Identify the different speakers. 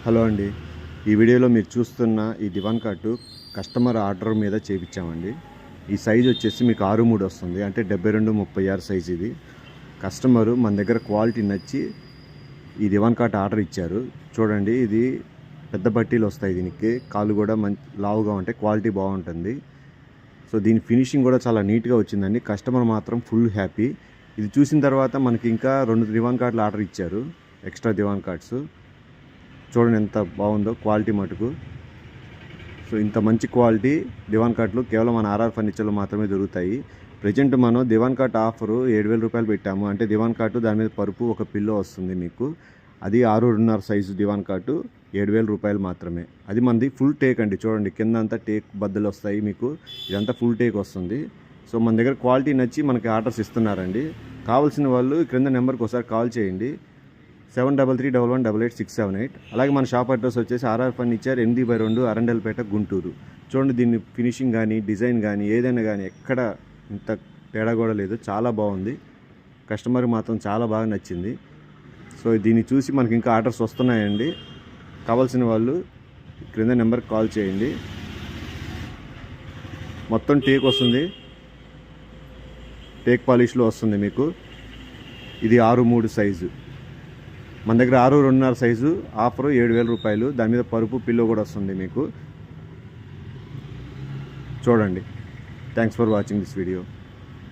Speaker 1: Hello అండి, ఈ వీడియోలో మీరు చూస్తున్న ఈ దివాన్ కాటు కస్టమర్ ఆర్డర్ మీద చేయించామండి. ఈ సైజు వచ్చేసి మీకు 6'3" వస్తుంది, అంటే 72-36 సైజు. ఇది కస్టమరు మన దగ్గర క్వాలిటీ నచ్చి ఈ దివాన్ కాట్ ఆర్డర్ ఇచ్చారు. చూడండి, ఇది పెద్ద బట్టీలు వస్తాయి, దీనికి కాళ్ళు కూడా మంచి లావుగా ఉంటాయి, క్వాలిటీ బాగుంటుంది. సో దీని ఫినిషింగ్ కూడా చాలా నీట్గా వచ్చిందండి. కస్టమర్ మాత్రం ఫుల్ హ్యాపీ. ఇది చూసిన తర్వాత మనకి ఇంకా 2 దివాన్ కాట్లు ఆర్డర్ ఇచ్చారు, ఎక్స్ట్రా దివాన్ కాట్స్. చూడండి ఎంత బాగుందో క్వాలిటీ మటుకు. సో ఇంత మంచి క్వాలిటీ దివాన్ కాట్లు కేవలం మన ఆర్ఆర్ ఫర్నిచర్లో మాత్రమే దొరుకుతాయి. ప్రజెంట్ మనం దివాన్ కాట్ ఆఫరు 7,000 రూపాయలు పెట్టాము. అంటే దివాన్ కాటు దాని మీద పరుపు ఒక పిల్లో వస్తుంది మీకు. అది 6.5 సైజు దివాన్ కాటు 7,000 రూపాయలు మాత్రమే. అది మనది ఫుల్ టేక్ అండి. చూడండి, కింద అంతా టేక్ బద్దలు వస్తాయి మీకు, ఇదంతా ఫుల్ టేక్ వస్తుంది. సో మన దగ్గర క్వాలిటీ నచ్చి మనకి ఆర్డర్స్ ఇస్తున్నారండి. కావాల్సిన వాళ్ళు క్రింద నెంబర్కి ఒకసారి కాల్ చేయండి, 7331188678. అలాగే మన షాప్ అడ్రస్ వచ్చేసి ఆర్ఆర్ ఫర్నిచర్ 8/2 అరండల్పేట, గుంటూరు. చూడండి, దీన్ని ఫినిషింగ్ కానీ డిజైన్ కానీ ఏదైనా కానీ ఎక్కడ ఇంత తేడా కూడా లేదు, చాలా బాగుంది. కస్టమర్కి మాత్రం చాలా బాగా నచ్చింది. సో దీన్ని చూసి మనకి ఇంకా ఆర్డర్స్ వస్తున్నాయండి. కావాల్సిన వాళ్ళు క్రింద నెంబర్కి కాల్ చేయండి. మొత్తం టేక్ వస్తుంది, టేక్ పాలిష్లో వస్తుంది మీకు. ఇది 6'3" సైజు. మన దగ్గర 6.5 సైజు ఆఫరు 7,000 రూపాయలు. దాని మీద పరుపు పిల్లో కూడా వస్తుంది మీకు. చూడండి. Thanks for watching this video.